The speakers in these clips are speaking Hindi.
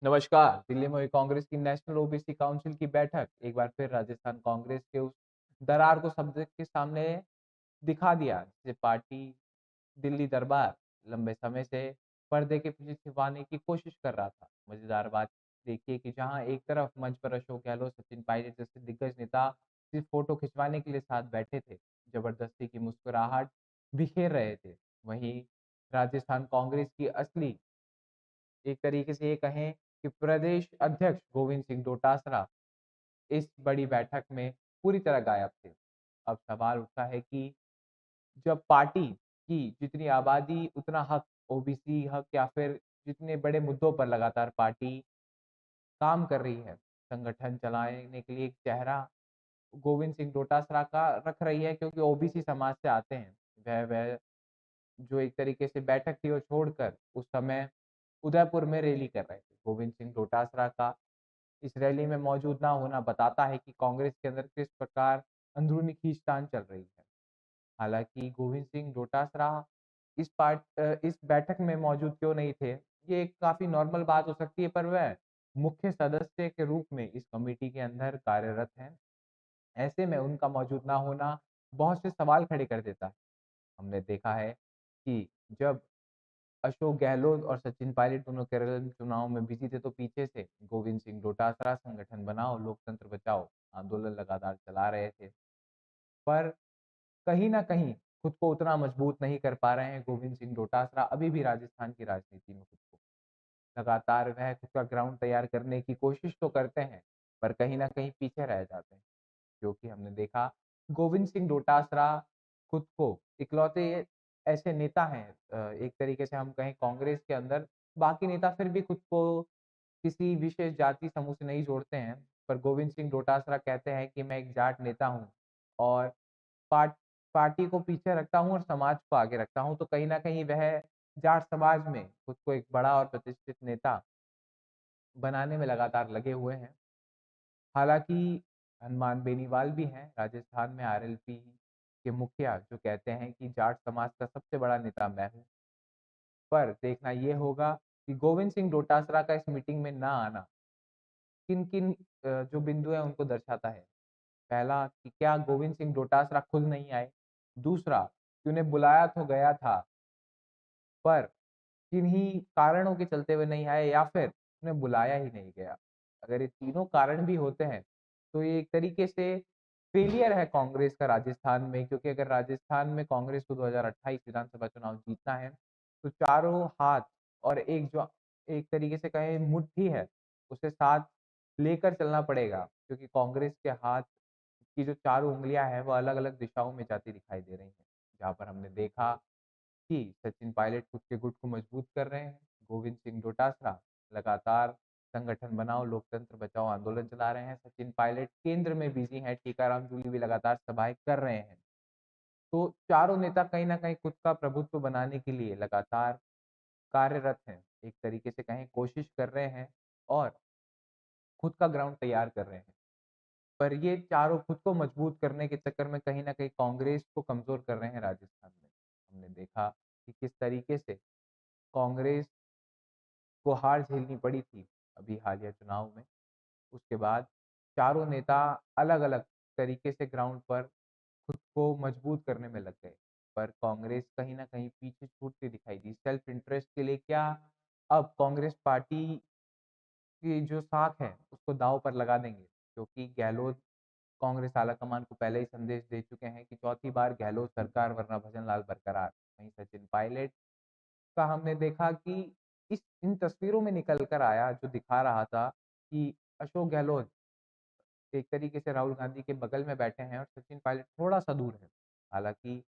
नमस्कार। दिल्ली में हुई कांग्रेस की नेशनल ओबीसी काउंसिल की बैठक एक बार फिर राजस्थान कांग्रेस के उस दरार को सबके के सामने दिखा दिया जिसे पार्टी दिल्ली दरबार लंबे समय से पर्दे के पीछे छिपाने की कोशिश कर रहा था। मजेदार बात देखिए कि जहां एक तरफ मंच पर अशोक गहलोत, सचिन पायलट जैसे दिग्गज नेता सिर्फ फोटो खिंचवाने के लिए साथ बैठे थे, जबरदस्ती की मुस्कुराहट बिखेर रहे थे, वहीं राजस्थान कांग्रेस की असली एक तरीके से ये कहें कि प्रदेश अध्यक्ष गोविंद सिंह डोटासरा इस बड़ी बैठक में पूरी तरह गायब थे। अब सवाल उठता है कि जब पार्टी की जितनी आबादी उतना हक, ओबीसी हक या फिर जितने बड़े मुद्दों पर लगातार पार्टी काम कर रही है, संगठन चलाने के लिए एक चेहरा गोविंद सिंह डोटासरा का रख रही है क्योंकि ओबीसी समाज से आते हैं। वह जो एक तरीके से बैठक थी वो छोड़कर उस समय उदयपुर में रैली कर रहे थे। गोविंद सिंह डोटासरा का इस रैली में मौजूद ना होना बताता है कि कांग्रेस के अंदर किस प्रकार अंदरूनी खींचतान चल रही है। हालाँकि गोविंद सिंह डोटासरा इस बैठक में मौजूद क्यों नहीं थे, ये एक काफ़ी नॉर्मल बात हो सकती है, पर वह मुख्य सदस्य के रूप में इस कमिटी के अंदर कार्यरत हैं। ऐसे में उनका मौजूद ना होना बहुत से सवाल खड़े कर देता है। हमने देखा है कि जब अशोक गहलोत और सचिन पायलट दोनों केरल चुनाव में बिजी थे, तो पीछे से गोविंद सिंह डोटासरा संगठन बनाओ, लोकतंत्र बचाओ आंदोलन लगातार चला रहे थे। पर कहीं न कहीं खुद को उतना मजबूत नहीं कर पा रहे हैं गोविंद सिंह डोटासरा अभी भी राजस्थान की राजनीति में खुद को। लगातार वह खुद का ग्राउंड तैयार करने की कोशिश तो करते हैं, पर कहीं न कहीं पीछे रह जाते हैं। क्योंकि हमने देखा गोविंद सिंह डोटासरा खुद को इकलौते ऐसे नेता हैं, एक तरीके से हम कहें कांग्रेस के अंदर बाकी नेता फिर भी खुद को किसी विशेष जाति समूह से नहीं जोड़ते हैं, पर गोविंद सिंह डोटासरा कहते हैं कि मैं एक जाट नेता हूँ और पार्ट पार्टी को पीछे रखता हूँ और समाज को आगे रखता हूँ, तो कहीं न कहीं वह जाट समाज में खुद को एक बड़ा और प्रतिष्ठित नेता बनाने में लगातार लगे हुए हैं। हालाँकि हनुमान बेनीवाल भी हैं, राजस्थान में आरएलपी के मुखिया जो कहते हैं कि जाट समाज का सबसे बड़ा नेता मैं हूँ। पर देखना ये होगा कि गोविंद सिंह डोटासरा का इस मीटिंग में ना आना किन-किन जो बिंदु हैं उनको दर्शाता है। पहला कि क्या गोविंद सिंह डोटासरा खुद नहीं आए? दूसरा कि उन्हें बुलाया तो गया था, पर किन्हीं कारणों के चलते हुए नहीं आए या फिर उन्हें बुलाया ही नहीं गया। अगर ये तीनों कारण भी होते हैं, तो ये एक तरीके से फेलियर है कांग्रेस का राजस्थान में, क्योंकि अगर राजस्थान में कांग्रेस को 2028 विधानसभा चुनाव जीतना है, तो चारों हाथ और एक जो एक तरीके से कहें मुट्ठी है, उसे साथ लेकर चलना पड़ेगा, क्योंकि कांग्रेस के हाथ की जो चारों उँगलियाँ हैं, वो अलग-अलग दिशाओं में जाती दिखाई दे रही हैं। जहाँ पर हमने देखा कि सचिन पायलट खुद के गुट को मजबूत कर रहे हैं, गोविंद सिंह डोटासरा लगातार संगठन बनाओ, लोकतंत्र बचाओ आंदोलन चला रहे हैं, सचिन पायलट केंद्र में बिज़ी हैं, टीकाराम जूली भी लगातार सभाएँ कर रहे हैं। तो चारों नेता कहीं न कहीं खुद का प्रभुत्व बनाने के लिए लगातार कार्यरत हैं। एक तरीके से कहें कोशिश कर रहे हैं और खुद का ग्राउंड तैयार कर रहे हैं। पर ये चारों खुद को मजबूत करने के चक्कर में कहीं न कहीं कांग्रेस को कमज़ोर कर रहे हैं राजस्थान में। हमने देखा कि किस तरीके से कांग्रेस को हार झेलनी पड़ी थी अभी हालिया चुनाव में। उसके बाद चारों नेता अलग-अलग तरीके से ग्राउंड पर खुद को मजबूत करने में लग गए। पर कांग्रेस कहीं न कहीं पीछे छूटती दिखाई दी। सेल्फ इंटरेस्ट के लिए क्या अब कांग्रेस पार्टी की जो साख है, उसको दाँव पर लगा देंगे? क्योंकि गहलोत कांग्रेस आलाकमान को पहले ही संदेश दे चुके हैं कि चौथी बार गहलोत सरकार वरना भजन लाल बरकरार। वहीं सचिन पायलट का हमने देखा कि इस इन तस्वीरों में निकल कर आया जो दिखा रहा था कि अशोक गहलोत एक तरीके से राहुल गांधी के बगल में बैठे हैं और सचिन पायलट थोड़ा-सा दूर है। हालाँकि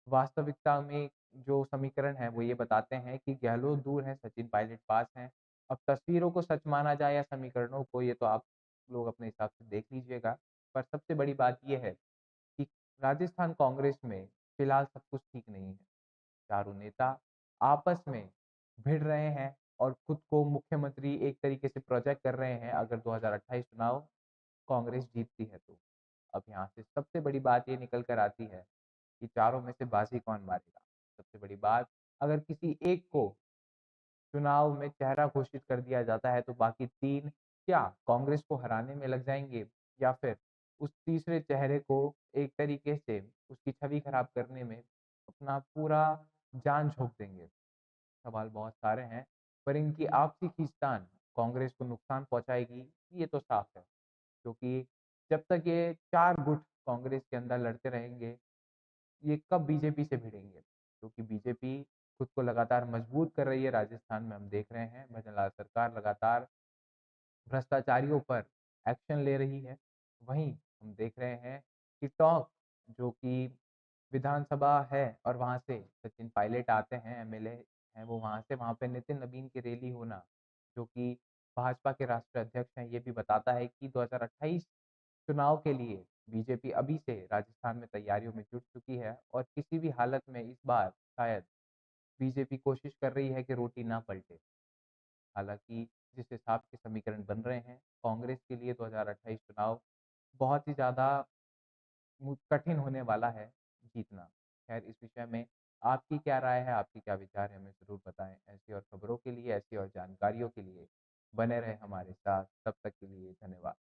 वास्तविकता में जो समीकरण है वो ये बताते हैं कि गहलोत दूर हैं, सचिन पायलट पास हैं। अब तस्वीरों को सच माना जाए या समीकरणों को, ये तो आप लोग अपने हिसाब से देख लीजिएगा। पर सबसे बड़ी बात ये है कि राजस्थान कांग्रेस में फिलहाल सब कुछ ठीक नहीं है। चारों नेता आपस में भिड़ रहे हैं और खुद को मुख्यमंत्री एक तरीके से प्रोजेक्ट कर रहे हैं अगर 2028 चुनाव कांग्रेस जीतती है तो। अब यहाँ से सबसे बड़ी बात ये निकल कर आती है कि चारों में से बाजी कौन मारेगा? सबसे बड़ी बात, अगर किसी एक को चुनाव में चेहरा घोषित कर दिया जाता है, तो बाकी 3 क्या कांग्रेस को हराने में लग जाएँगे या फिर उस तीसरे चेहरे को एक तरीके से उसकी छवि खराब करने में अपना पूरा जान झोंक देंगे? सवाल बहुत सारे हैं, पर इनकी आपसी खींचतान कांग्रेस को नुकसान पहुँचाएगी, ये तो साफ है। क्योंकि जब तक ये 4 गुट कांग्रेस के अंदर लड़ते रहेंगे, ये कब बीजेपी से भिड़ेंगे? क्योंकि बीजेपी खुद को लगातार मजबूत कर रही है, राजस्थान में हम देख रहे हैं, भजनलाल सरकार लगातार भ्रष्टाचारियों पर एक्शन ले रही है। वहीं हम देख रहे हैं कि टॉप जो कि विधानसभा है और वहाँ से सचिन पायलट आते हैं, एमएलए हैं वो वहाँ से, वहाँ पे नितिन नबीन की रैली होना, जो कि भाजपा के राष्ट्रीय अध्यक्ष हैं, ये भी बताता है कि 2028 चुनाव के लिए बीजेपी अभी से राजस्थान में तैयारियों में जुट चुकी है और किसी भी हालत में इस बार शायद बीजेपी कोशिश कर रही है कि रोटी ना पलटे। हालाँकि जिस हिसाब के समीकरण बन रहे हैं, कांग्रेस के लिए 2028 चुनाव बहुत ही ज़्यादा कठिन होने वाला है जीतना। खैर इस विषय में आपकी क्या राय है, आपके क्या विचार हैं, हमें ज़रूर बताएँ। ऐसी और खबरों के लिए, ऐसी और जानकारियों के लिए बने रहें हमारे साथ। तब तक के लिए धन्यवाद।